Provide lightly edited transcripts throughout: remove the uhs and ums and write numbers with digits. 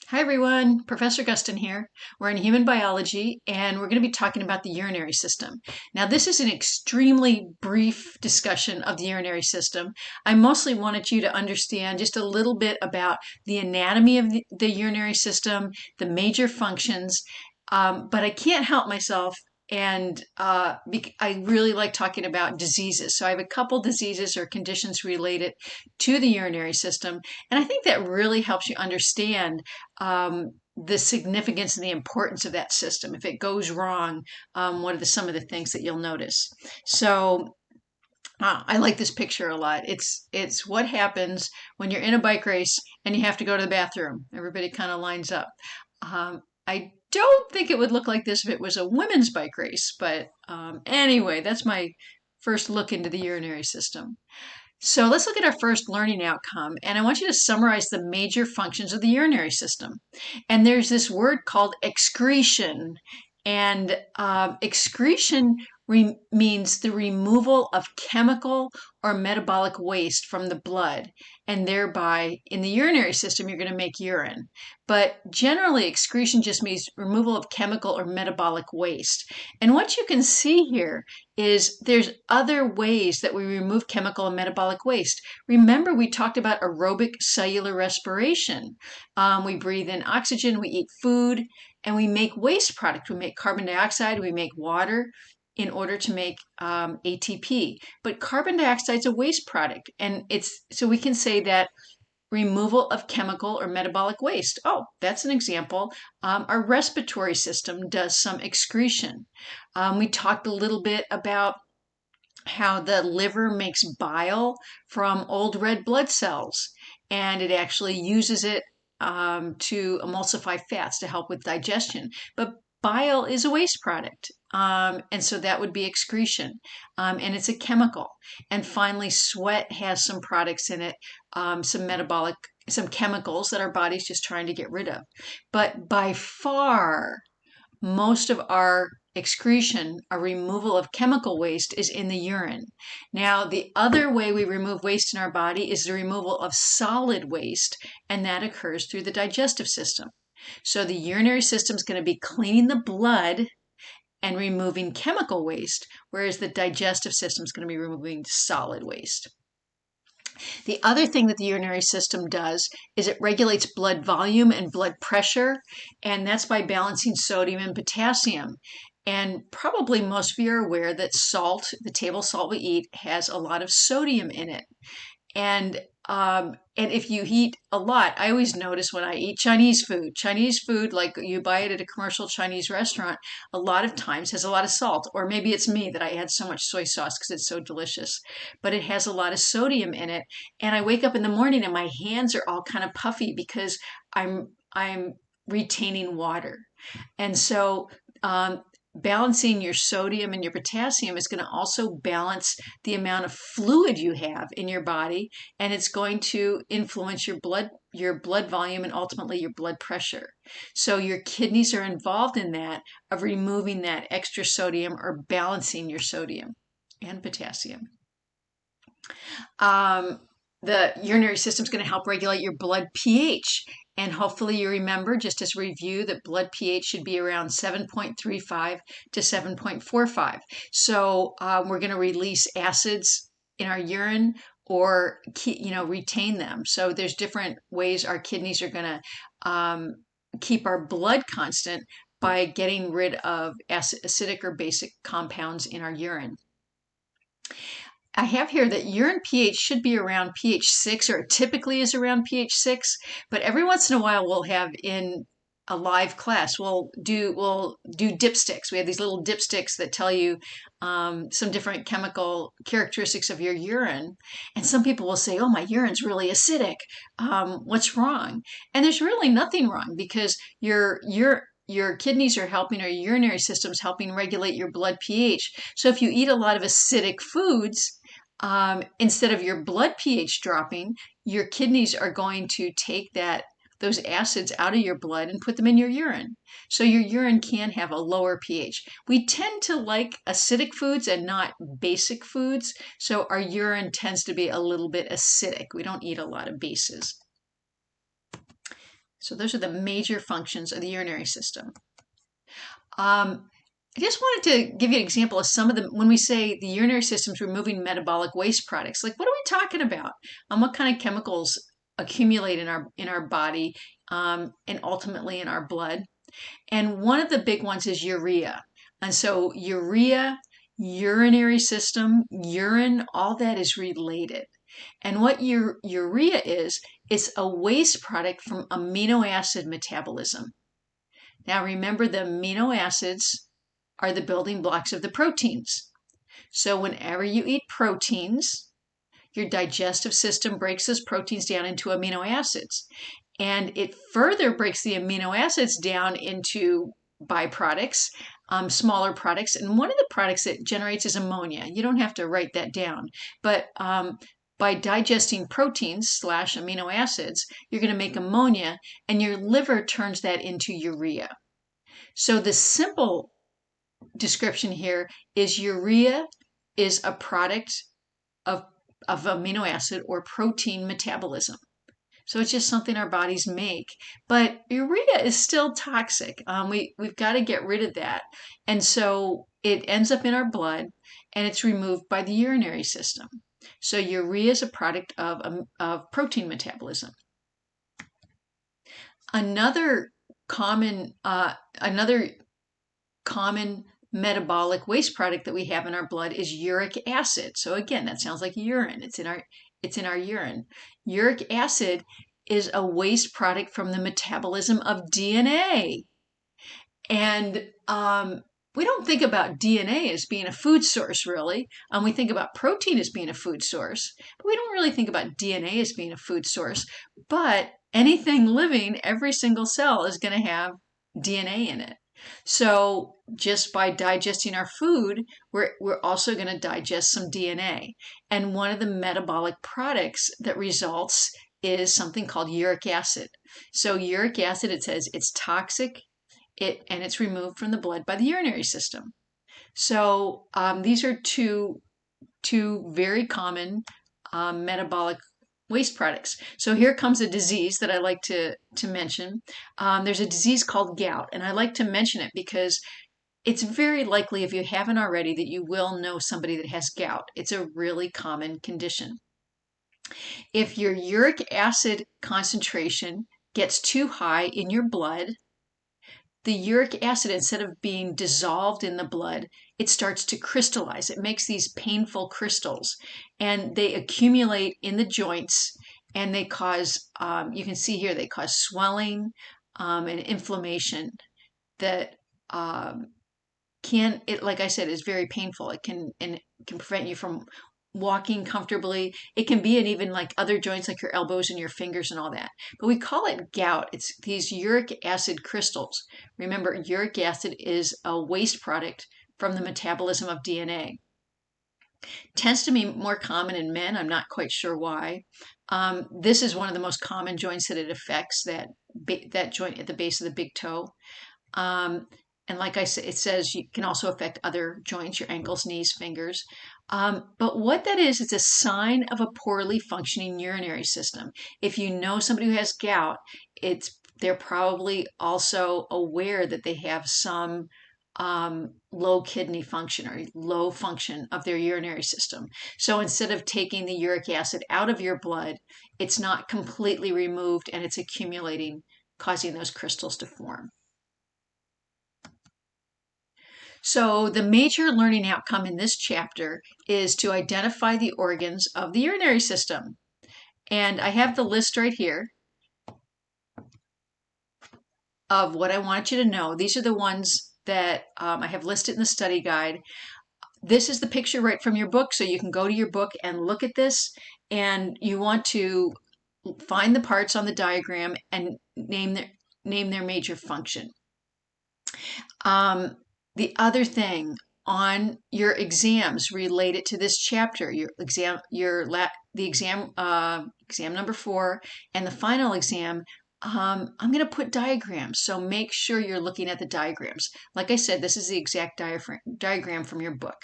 Hi everyone, Professor Gustin here. We're in human biology and we're going to be talking about the urinary system. Now, this is an extremely brief discussion of the urinary system. I mostly wanted you to understand just a little bit about the anatomy of the urinary system, the major functions, but I can't help myself and I really like talking about diseases. So I have a couple diseases or conditions related to the urinary system, and I think that really helps you understand the significance and the importance of that system. If it goes wrong, what are some of the things that you'll notice? So I like this picture a lot. It's what happens when you're in a bike race and you have to go to the bathroom. Everybody kind of lines up. I don't think it would look like this if it was a women's bike race, but anyway, that's my first look into the urinary system. So let's look at our first learning outcome, and I want you to summarize the major functions of the urinary system. And there's this word called excretion, and excretion means the removal of chemical or metabolic waste from the blood, and thereby in the urinary system you're going to make urine. But generally, excretion just means removal of chemical or metabolic waste. And what you can see here is there's other ways that we remove chemical and metabolic waste. Remember, we talked about aerobic cellular respiration. We breathe in oxygen, we eat food, and we make waste product. We make carbon dioxide, we make water in order to make ATP. But carbon dioxide is a waste product, and so we can say that removal of chemical or metabolic waste. Oh, that's an example. Our respiratory system does some excretion. We talked a little bit about how the liver makes bile from old red blood cells, and it actually uses it to emulsify fats to help with digestion. But bile is a waste product, and so that would be excretion, and it's a chemical. And finally, sweat has some products in it, some chemicals that our body's just trying to get rid of. But by far, most of our excretion, our removal of chemical waste, is in the urine. Now, the other way we remove waste in our body is the removal of solid waste, and that occurs through the digestive system. So the urinary system is going to be cleaning the blood and removing chemical waste, whereas the digestive system is going to be removing solid waste. The other thing that the urinary system does is it regulates blood volume and blood pressure, and that's by balancing sodium and potassium. And probably most of you are aware that salt, the table salt we eat, has a lot of sodium in it. And if you eat a lot, I always notice when I eat Chinese food like you buy it at a commercial Chinese restaurant, a lot of times has a lot of salt. Or maybe it's me that I add so much soy sauce because it's so delicious. But it has a lot of sodium in it. And I wake up in the morning and my hands are all kind of puffy because I'm retaining water. And so balancing your sodium and your potassium is going to also balance the amount of fluid you have in your body, and it's going to influence your blood volume and ultimately your blood pressure. So your kidneys are involved in that, of removing that extra sodium or balancing your sodium and potassium. The urinary system is going to help regulate your blood pH. And hopefully you remember, just as a review, that blood pH should be around 7.35 to 7.45. So we're going to release acids in our urine or retain them. So there's different ways our kidneys are going to keep our blood constant by getting rid of acidic or basic compounds in our urine. I have here that urine pH should be around pH 6, or it typically is around pH 6, but every once in a while we'll have in a live class, we'll do dipsticks. We have these little dipsticks that tell you some different chemical characteristics of your urine. And some people will say, oh, my urine's really acidic. What's wrong? And there's really nothing wrong, because your kidneys are helping, or your urinary system's helping regulate your blood pH. So if you eat a lot of acidic foods, instead of your blood pH dropping, your kidneys are going to take those acids out of your blood and put them in your urine. So your urine can have a lower pH. We tend to like acidic foods and not basic foods, so our urine tends to be a little bit acidic. We don't eat a lot of bases. So those are the major functions of the urinary system. I just wanted to give you an example of some of the, when we say the urinary system's removing metabolic waste products, like what are we talking about? What kind of chemicals accumulate in our body and ultimately in our blood? And one of the big ones is urea. And so urea, urinary system, urine, all that is related. And what urea is, it's a waste product from amino acid metabolism. Now remember, the amino acids are the building blocks of the proteins. So whenever you eat proteins, your digestive system breaks those proteins down into amino acids. And it further breaks the amino acids down into byproducts, smaller products. And one of the products that generates is ammonia. You don't have to write that down. But by digesting proteins / amino acids, you're going to make ammonia, and your liver turns that into urea. So the simple description here is urea is a product of amino acid or protein metabolism. So it's just something our bodies make. But urea is still toxic. We've got to get rid of that. And so it ends up in our blood and it's removed by the urinary system. So urea is a product of protein metabolism. Another common metabolic waste product that we have in our blood is uric acid. So again, that sounds like urine. It's in our urine. Uric acid is a waste product from the metabolism of DNA. And we don't think about DNA as being a food source, really. We think about protein as being a food source, but we don't really think about DNA as being a food source. But anything living, every single cell is going to have DNA in it. So just by digesting our food, we're also going to digest some DNA. And one of the metabolic products that results is something called uric acid. So uric acid, it says it's toxic, and it's removed from the blood by the urinary system. So these are two very common metabolic waste products. So here comes a disease that I like to mention. There's a disease called gout, and I like to mention it because it's very likely, if you haven't already, that you will know somebody that has gout. It's a really common condition. If your uric acid concentration gets too high in your blood, the uric acid, instead of being dissolved in the blood, it starts to crystallize. It makes these painful crystals, and they accumulate in the joints, and they cause, you can see here, they cause swelling and inflammation that like I said, is very painful. It can prevent you from walking comfortably. It can be in even like other joints like your elbows and your fingers and all that. But we call it gout. It's these uric acid crystals. Remember, uric acid is a waste product from the metabolism of DNA. Tends to be more common in men. I'm not quite sure why. This is one of the most common joints that it affects, that joint at the base of the big toe. And like I said, it says you can also affect other joints, your ankles, knees, fingers. But what that is, it's a sign of a poorly functioning urinary system. If you know somebody who has gout, they're probably also aware that they have some low kidney function or low function of their urinary system. So instead of taking the uric acid out of your blood, it's not completely removed and it's accumulating, causing those crystals to form. So the major learning outcome in this chapter is to identify the organs of the urinary system. And I have the list right here of what I want you to know. These are the ones that I have listed in the study guide. This is the picture right from your book, so you can go to your book and look at this, and you want to find the parts on the diagram and name their major function. The other thing on your exams related to this chapter, exam number 4 and the final exam, I'm going to put diagrams. So make sure you're looking at the diagrams. Like I said, this is the exact diagram from your book.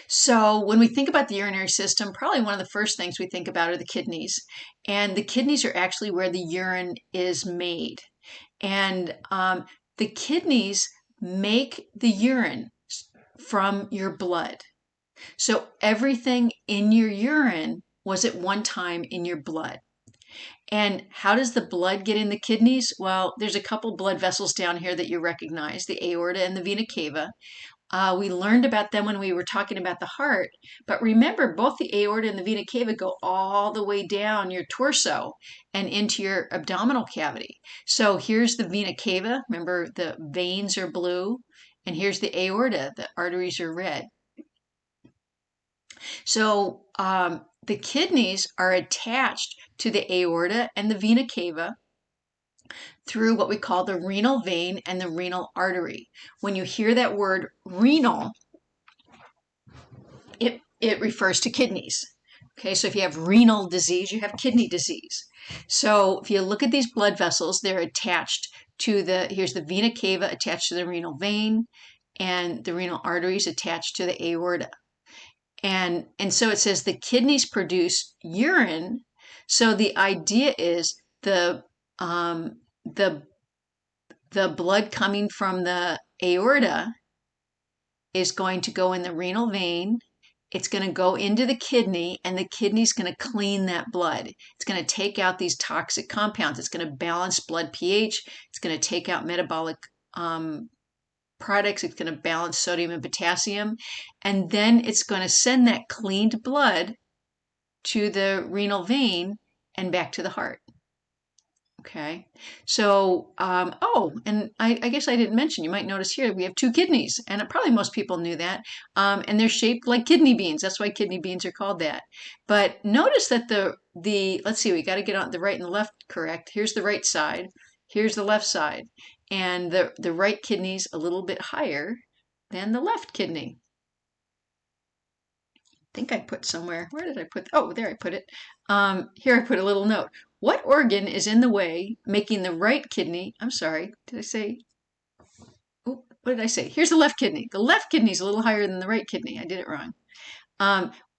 So when we think about the urinary system, probably one of the first things we think about are the kidneys. And the kidneys are actually where the urine is made. And the kidneys make the urine from your blood. So everything in your urine was at one time in your blood. And how does the blood get in the kidneys? Well, there's a couple blood vessels down here that you recognize, the aorta and the vena cava. We learned about them when we were talking about the heart, but remember, both the aorta and the vena cava go all the way down your torso and into your abdominal cavity. So here's the vena cava. Remember, the veins are blue, and here's the aorta. The arteries are red. So the kidneys are attached to the aorta and the vena cava through what we call the renal vein and the renal artery. When you hear that word renal, it refers to kidneys. Okay, so if you have renal disease, you have kidney disease. So if you look at these blood vessels, they're attached to here's the vena cava attached to the renal vein, and the renal arteries attached to the aorta. And so it says the kidneys produce urine. So the idea is the blood coming from the aorta is going to go in the renal vein. It's going to go into the kidney, and the kidney's going to clean that blood. It's going to take out these toxic compounds. It's going to balance blood pH. It's going to take out metabolic products. It's going to balance sodium and potassium. And then it's going to send that cleaned blood to the renal vein and back to the heart. Okay, so, and I guess I didn't mention, you might notice here we have two kidneys, and probably most people knew that, and they're shaped like kidney beans. That's why kidney beans are called that. But notice that let's see, we got to get on the right and the left correct. Here's the right side, here's the left side, and the right kidney's a little bit higher than the left kidney. I think I put somewhere, where did I put, oh, there I put it. Here I put a little note. What organ is in the way making the right kidney? I'm sorry, did I say? Oh, what did I say? Here's the left kidney. The left kidney is a little higher than the right kidney. I did it wrong.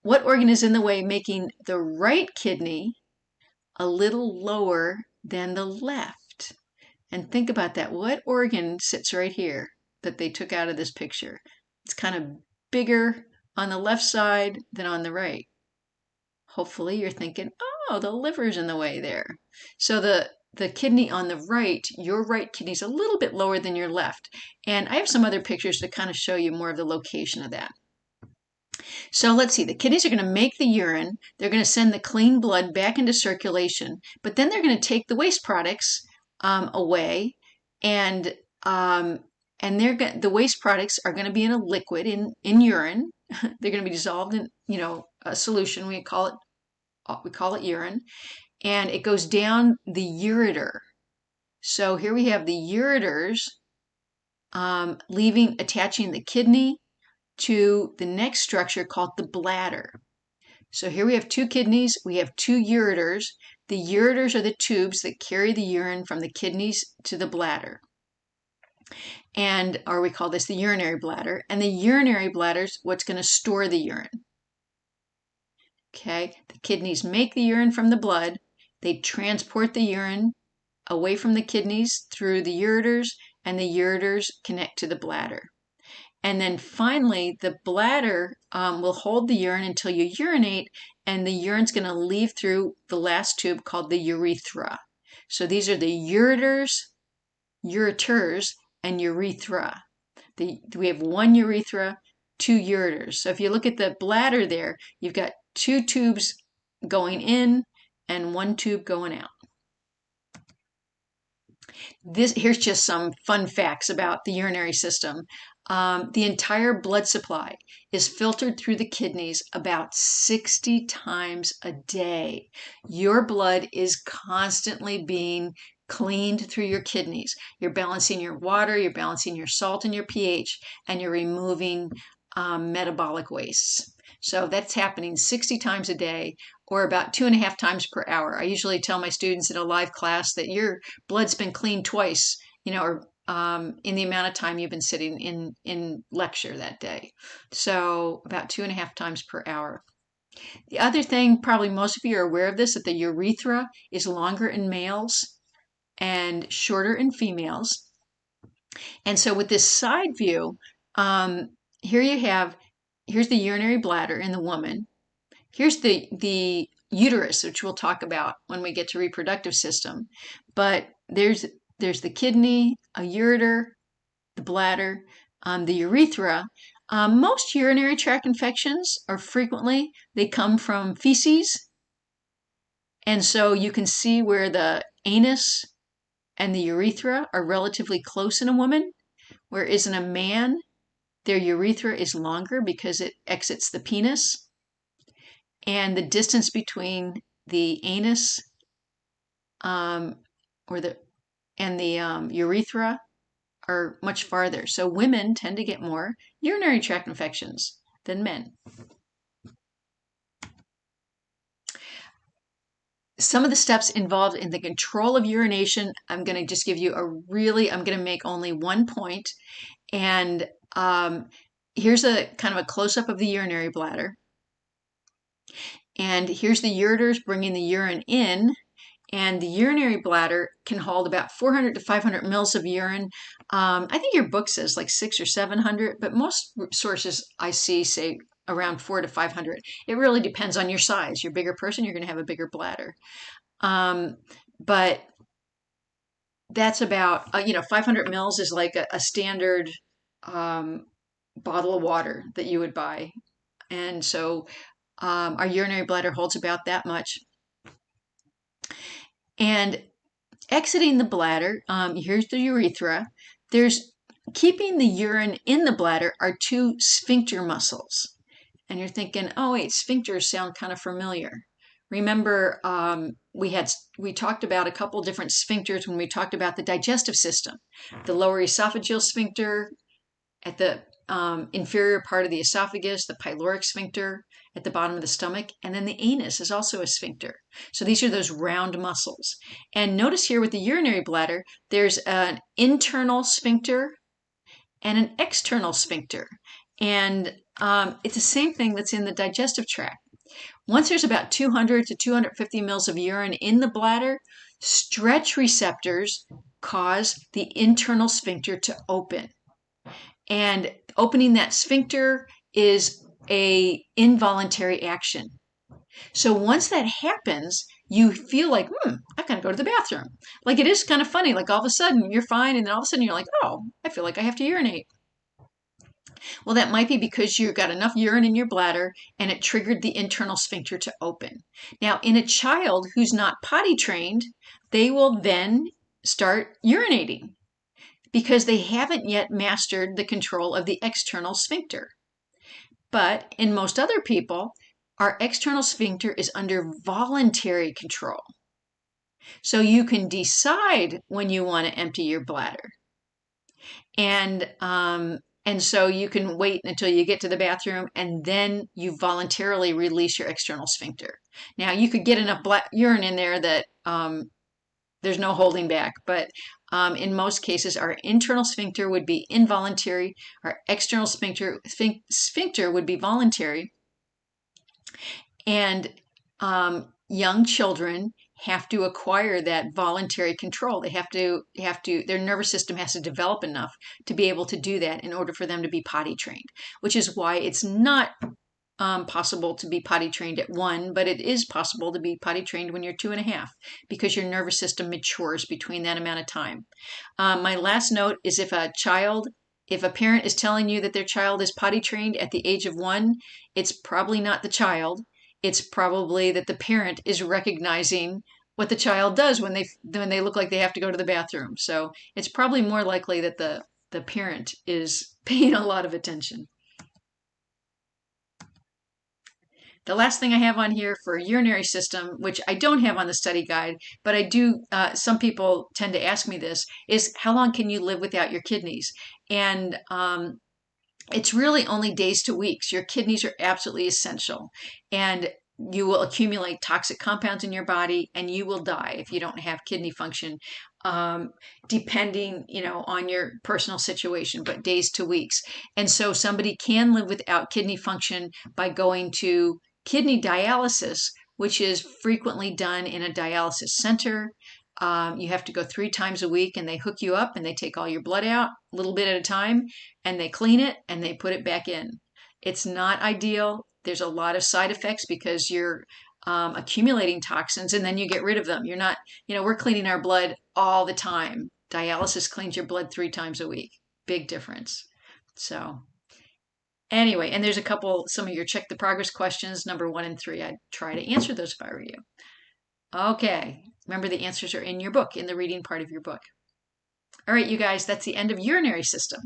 What organ is in the way making the right kidney a little lower than the left? And think about that. What organ sits right here that they took out of this picture? It's kind of bigger on the left side than on the right. Hopefully you're thinking, oh, the liver's in the way there. So the kidney on the right, your right kidney is a little bit lower than your left. And I have some other pictures to kind of show you more of the location of that. So let's see, the kidneys are going to make the urine. They're going to send the clean blood back into circulation, but then they're going to take the waste products away, and the waste products are going to be in a liquid in urine. They're going to be dissolved in a solution. We call it urine, and it goes down the ureter. So here we have the ureters attaching the kidney to the next structure called the bladder. So here we have two kidneys, we have two ureters. The ureters are the tubes that carry the urine from the kidneys to the bladder. Or we call this the urinary bladder. And the urinary bladder is what's going to store the urine. Okay, the kidneys make the urine from the blood. They transport the urine away from the kidneys through the ureters, and the ureters connect to the bladder. And then finally, the bladder will hold the urine until you urinate, and the urine's going to leave through the last tube called the urethra. So these are the ureters, and urethra. We have one urethra, two ureters. So if you look at the bladder there, you've got two tubes going in and one tube going out. Here's just some fun facts about the urinary system. The entire blood supply is filtered through the kidneys about 60 times a day. Your blood is constantly being cleaned through your kidneys. You're balancing your water, you're balancing your salt and your pH, and you're removing metabolic wastes. So that's happening 60 times a day, or about 2.5 times per hour. I usually tell my students in a live class that your blood's been cleaned twice, or in the amount of time you've been sitting in lecture that day. So about 2.5 times per hour. The other thing, probably most of you are aware of this, that the urethra is longer in males and shorter in females. And so with this side view, here here's the urinary bladder in the woman. Here's the uterus, which we'll talk about when we get to reproductive system. But there's the kidney, a ureter, the bladder, the urethra. Most urinary tract infections are frequently, they come from feces. And so you can see where the anus and the urethra are relatively close in a woman, whereas in a man, their urethra is longer because it exits the penis. And the distance between the anus and the urethra are much farther. So women tend to get more urinary tract infections than men. Some of the steps involved in the control of urination, I'm going to just give you I'm going to make only one point. And here's a kind of a close-up of the urinary bladder. And here's the ureters bringing the urine in. And the urinary bladder can hold about 400 to 500 mils of urine. I think your book says like 600 or 700, but most sources I see say around 400 to 500. It really depends on your size. You're a bigger person, you're going to have a bigger bladder. But that's about, 500 mils is like a standard bottle of water that you would buy. And so our urinary bladder holds about that much. And exiting the bladder, here's the urethra. Keeping the urine in the bladder are two sphincter muscles. And you're thinking, oh wait, sphincters sound kind of familiar. Remember, we talked about a couple different sphincters when we talked about the digestive system. The lower esophageal sphincter at the inferior part of the esophagus, the pyloric sphincter at the bottom of the stomach, and then the anus is also a sphincter. So these are those round muscles. And notice here with the urinary bladder, there's an internal sphincter and an external sphincter. And it's the same thing that's in the digestive tract. Once there's about 200 to 250 mils of urine in the bladder, stretch receptors cause the internal sphincter to open. And opening that sphincter is an involuntary action. So once that happens, you feel like, I gotta go to the bathroom. Like it is kind of funny, like all of a sudden you're fine, and then all of a sudden you're like, oh, I feel like I have to urinate. Well, that might be because you got enough urine in your bladder and it triggered the internal sphincter to open. Now, in a child who's not potty trained, they will then start urinating because they haven't yet mastered the control of the external sphincter. But in most other people, our external sphincter is under voluntary control. So you can decide when you want to empty your bladder. And so you can wait until you get to the bathroom and then you voluntarily release your external sphincter. Now, you could get enough urine in there that there's no holding back, but in most cases, our internal sphincter would be involuntary. Our external sphincter would be voluntary. And young children have to acquire that voluntary control. They have to, their nervous system has to develop enough to be able to do that in order for them to be potty trained, which is why it's not possible to be potty trained at 1, but it is possible to be potty trained when you're 2.5 because your nervous system matures between that amount of time. My last note is if a parent is telling you that their child is potty trained at the age of 1, it's probably not the child. It's probably that the parent is recognizing what the child does when they look like they have to go to the bathroom. So it's probably more likely that the parent is paying a lot of attention. The last thing I have on here for urinary system, which I don't have on the study guide, but I do, some people tend to ask me this, is how long can you live without your kidneys? And it's really only days to weeks. Your kidneys are absolutely essential. And you will accumulate toxic compounds in your body and you will die if you don't have kidney function. depending, on your personal situation, but days to weeks. And so somebody can live without kidney function by going to kidney dialysis, which is frequently done in a dialysis center. You have to go 3 times a week, and they hook you up and they take all your blood out a little bit at a time, and they clean it and they put it back in. It's not ideal. There's a lot of side effects because you're accumulating toxins and then you get rid of them. You're not, we're cleaning our blood all the time. Dialysis cleans your blood 3 times a week. Big difference. So, anyway, and there's some of your check the progress questions, number 1 and 3. I'd try to answer those if I were you. Okay. Remember, the answers are in your book, in the reading part of your book. All right, you guys, that's the end of urinary system.